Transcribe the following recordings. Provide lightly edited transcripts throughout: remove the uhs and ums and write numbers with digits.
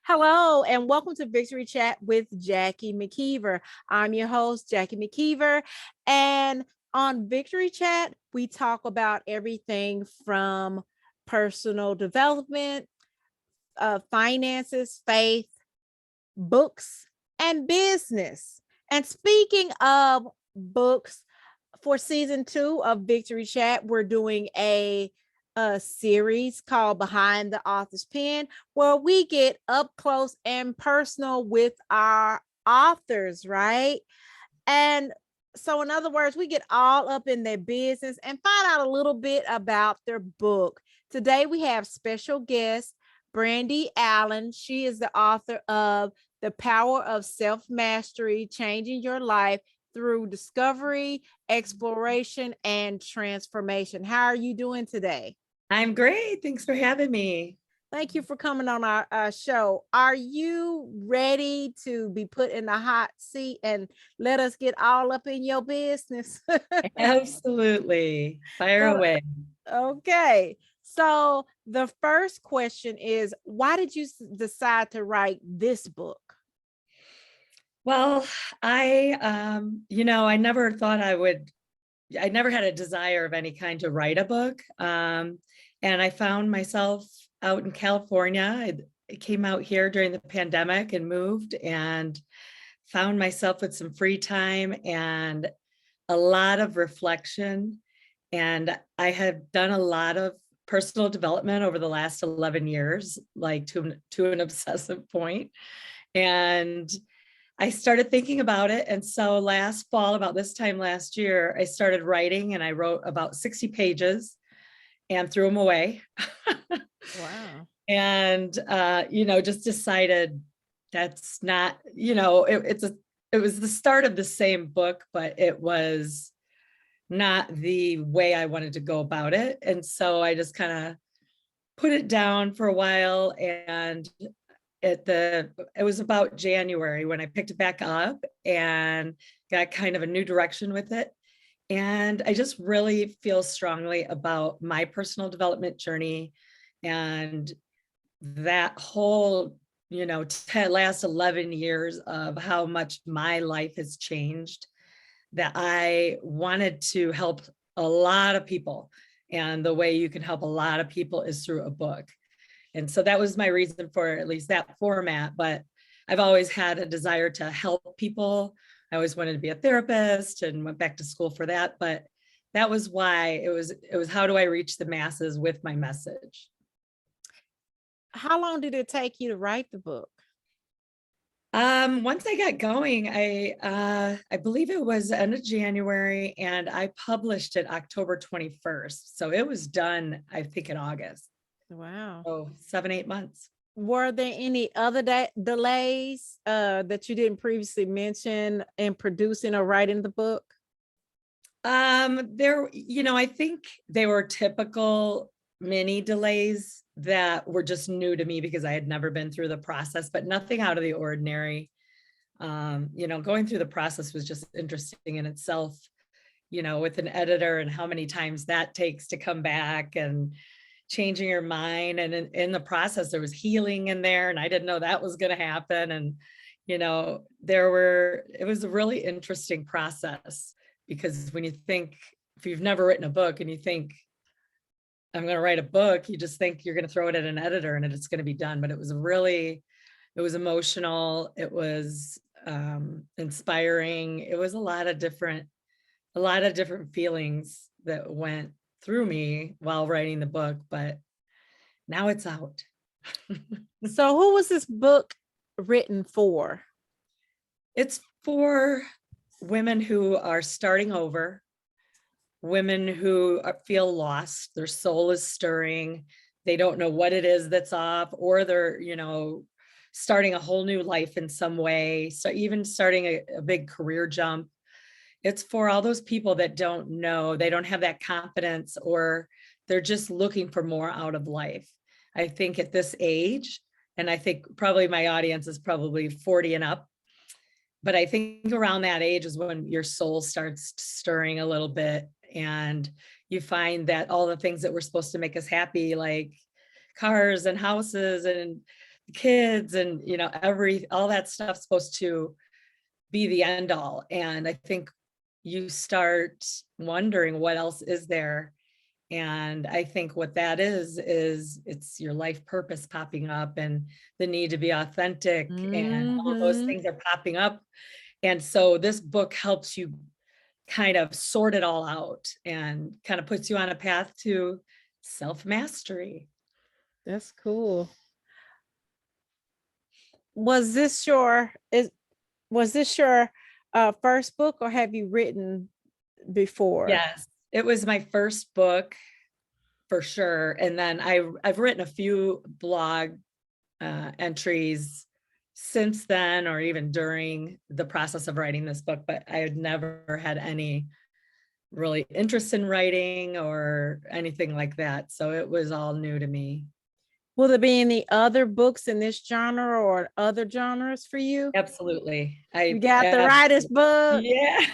Hello, and welcome to Victory Chat with Jackie Mckeever. I'm your host, Jackie Mckeever. And on Victory Chat, we talk about everything from personal development, finances, faith, books, and business. And speaking of books, for season 2 of Victory Chat, we're doing a series called Behind the Author's Pen, where we get up close and personal with our authors, right? And so, in other words, we get all up in their business and find out a little bit about their book. Today, we have special guest Brandie Allen. She is the author of The Power of Self-Mastery, Changing Your Life Through Discovery, Exploration, and Transformation. How are you doing today? I'm great. Thanks for having me. Thank you for coming on our show. Are you ready to be put in the hot seat and let us get all up in your business? Absolutely. Fire Well, away. okay. So the first question is, why did you decide to write this book? Well, I never thought I never had a desire of any kind to write a book. And I found myself out in California. I came out here during the pandemic and moved and found myself with some free time and a lot of reflection. And I have done a lot of personal development over the last 11 years, like to an obsessive point. And I started thinking about it. And so last fall, about this time last year, I started writing and I wrote about 60 pages and threw them away. Wow. And, just decided that's not, it was the start of the same book, but it was not the way I wanted to go about it. And so I just kind of put it down for a while, and it was about January when I picked it back up and got kind of a new direction with it. And I just really feel strongly about my personal development journey and that whole, last 11 years of how much my life has changed, that I wanted to help a lot of people. And the way you can help a lot of people is through a book. And so that was my reason for at least that format. But I've always had a desire to help people. I always wanted to be a therapist and went back to school for that. But that was why it was how do I reach the masses with my message? How long did it take you to write the book? Once I got going, I believe it was end of January, and I published it October 21st. So it was done, I think, in August. Wow. Oh, 7, 8 months. Were there any other delays that you didn't previously mention in producing or writing the book? I think they were typical mini delays that were just new to me because I had never been through the process, but nothing out of the ordinary. Going through the process was just interesting in itself, with an editor and how many times that takes to come back and changing your mind. And in the process, there was healing in there, and I didn't know that was going to happen. And, it was a really interesting process, because when you think, if you've never written a book and you think, I'm going to write a book, you just think you're going to throw it at an editor and it's going to be done. But it was emotional. It was inspiring. It was a lot of different feelings that went through me while writing the book, but now it's out. So who was this book written for? It's for women who are starting over, women who feel lost, their soul is stirring, they don't know what it is that's off, or they're, starting a whole new life in some way. So even starting a big career jump. It's for all those people that don't know, they don't have that confidence, or they're just looking for more out of life. I think at this age, and I think probably my audience is probably 40 and up, but I think around that age is when your soul starts stirring a little bit, and you find that all the things that were supposed to make us happy, like cars and houses and kids and, all that stuff's supposed to be the end all. And I think you start wondering what else is there. And I think what that is it's your life purpose popping up, and the need to be authentic, and all those Mhm. things are popping up. And so this book helps you kind of sort it all out and kind of puts you on a path to self-mastery. That's cool. Was this your is was this your first book, or have you written before? Yes, it was my first book for sure. And then I've written a few blog entries since then, or even during the process of writing this book, but I had never had any really interest in writing or anything like that. So it was all new to me. Will there be any other books in this genre or other genres for you? Absolutely. You got the writer's bug. Yeah.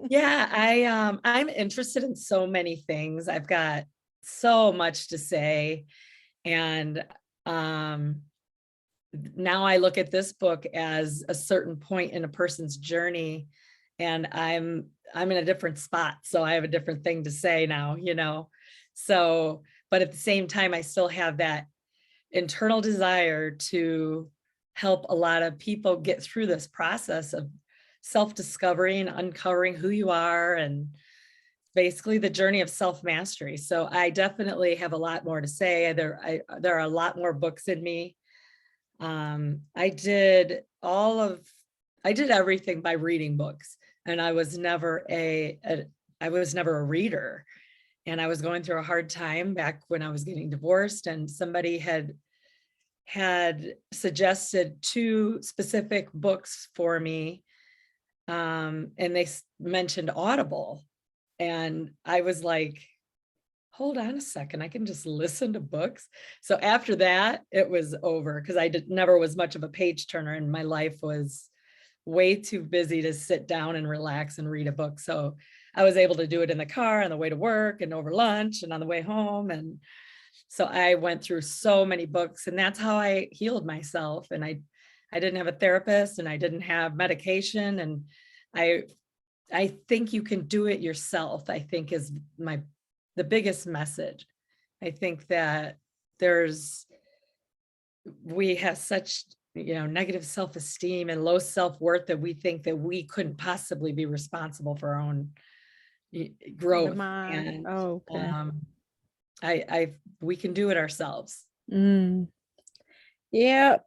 Yeah, I'm interested in so many things. I've got so much to say. And um now I look at this book as a certain point in a person's journey, and I'm in a different spot, so I have a different thing to say now. So, but at the same time, I still have that internal desire to help a lot of people get through this process of self-discovery and uncovering who you are, and basically the journey of self-mastery. So I definitely have a lot more to say. There are a lot more books in me. I did everything by reading books, and I was never a reader. And I was going through a hard time back when I was getting divorced, and somebody had suggested two specific books for me. And they mentioned Audible, and I was like, hold on a second, I can just listen to books. So after that, it was over, because never was much of a page turner, and my life was way too busy to sit down and relax and read a book. So I was able to do it in the car on the way to work and over lunch and on the way home. And so I went through so many books, and that's how I healed myself. And I didn't have a therapist, and I didn't have medication. And I I think you can do it yourself, I think is the biggest message. I think that there's we have such, negative self-esteem and low self-worth, that we think that we couldn't possibly be responsible for our own The growth. mind. And Oh, okay. I we can do it ourselves. Mm. Yeah.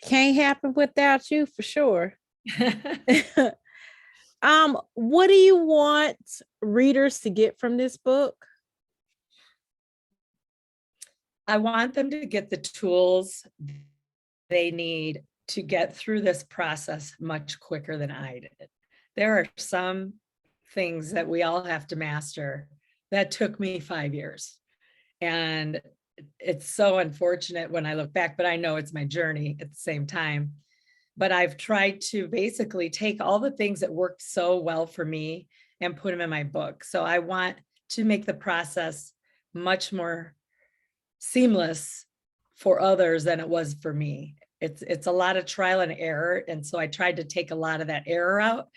Can't happen without you for sure. What do you want readers to get from this book? I want them to get the tools they need to get through this process much quicker than I did. There are some things that we all have to master that took me 5 years. And it's so unfortunate when I look back, but I know it's my journey at the same time. But I've tried to basically take all the things that worked so well for me and put them in my book. So I want to make the process much more seamless for others than it was for me. It's a lot of trial and error. And so I tried to take a lot of that error out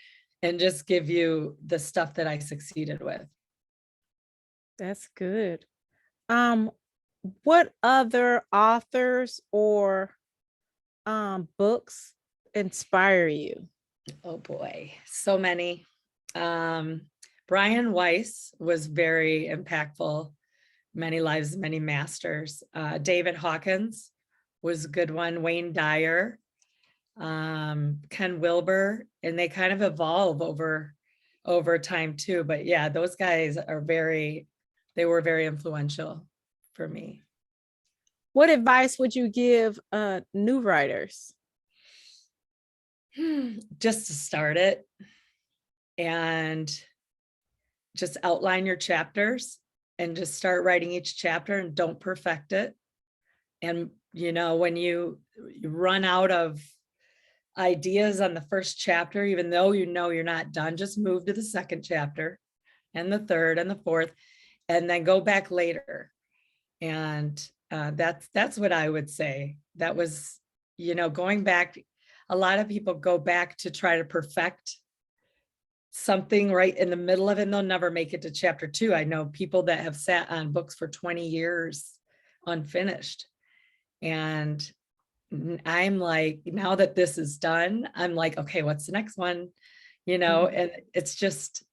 and just give you the stuff that I succeeded with. That's good. Um, what other authors or books inspire you? Oh boy, so many. Um, Brian Weiss was very impactful. Many Lives, Many Masters. David Hawkins was a good one. Wayne Dyer, Ken Wilber, and they kind of evolve over time too. But yeah, those guys they were very influential for me. What advice would you give new writers? Just to start it, and just outline your chapters, and just start writing each chapter, and don't perfect it. And when you run out of ideas on the first chapter, even though you're not done, just move to the second chapter and the third and the fourth, and then go back later. And that's what I would say. that was, going back. A lot of people go back to try to perfect something right in the middle of it, and they'll never make it to chapter 2. I know people that have sat on books for 20 years unfinished. And I'm like, now that this is done, I'm like, okay, what's the next one? And it's just,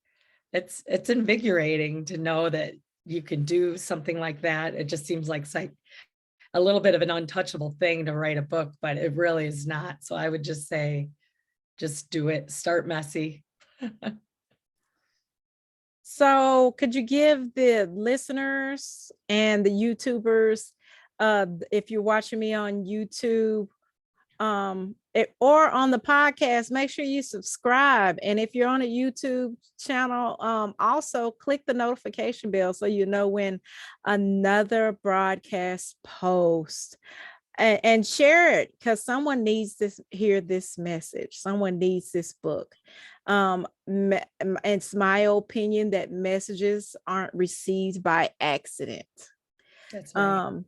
it's invigorating to know that you can do something like that. It just seems like a little bit of an untouchable thing to write a book, but it really is not. So I would just say, just do it, start messy. So could you give the listeners and the YouTubers, if you're watching me on YouTube, or on the podcast, make sure you subscribe. And if you're on a YouTube channel, also click the notification bell so you know when another broadcast post, and share it, because someone needs to hear this message. Someone needs this book. It's my opinion that messages aren't received by accident. That's right.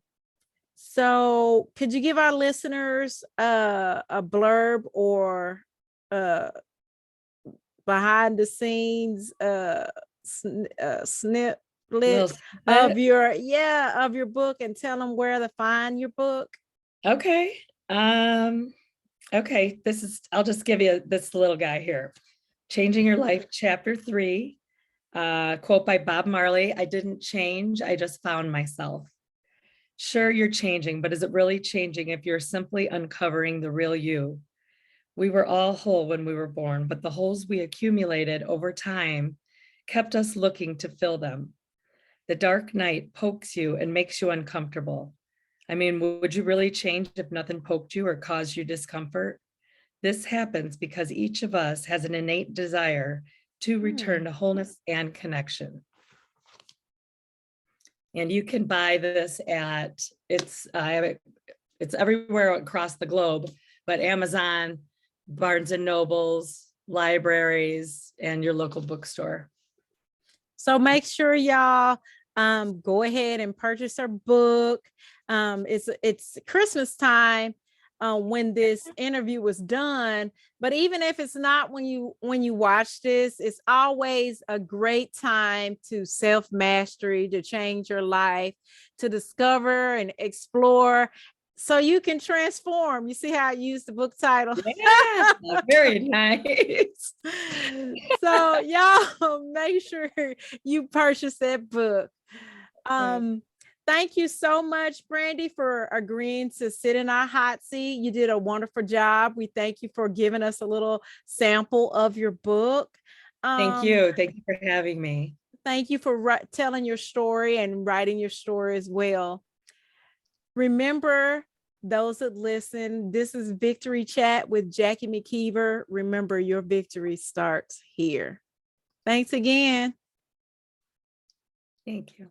So could you give our listeners a blurb or behind the scenes snippet of your book, and tell them where to find your book? Okay. Okay. I'll just give you this little guy here. Changing Your Life, Chapter 3, quote by Bob Marley. I didn't change, I just found myself. Sure, you're changing, but is it really changing if you're simply uncovering the real you? We were all whole when we were born, but the holes we accumulated over time kept us looking to fill them. The dark night pokes you and makes you uncomfortable. I mean, would you really change if nothing poked you or caused you discomfort? This happens because each of us has an innate desire to return to wholeness and connection. And you can buy this it's everywhere across the globe, but Amazon, Barnes and Nobles, libraries, and your local bookstore. So make sure y'all go ahead and purchase our book. It's Christmas time when this interview was done, but even if it's not when you watch this, it's always a great time to self-mastery, to change your life, to discover and explore so you can transform. You see how I used the book title? Yeah, very nice. So y'all make sure you purchase that book. Thank you so much, Brandy, for agreeing to sit in our hot seat. You did a wonderful job. We thank you for giving us a little sample of your book. Thank you. Thank you for having me. Thank you for telling your story and writing your story as well. Remember, those that listen, this is Victory Chat with Jackie Mckeever. Remember, your victory starts here. Thanks again. Thank you.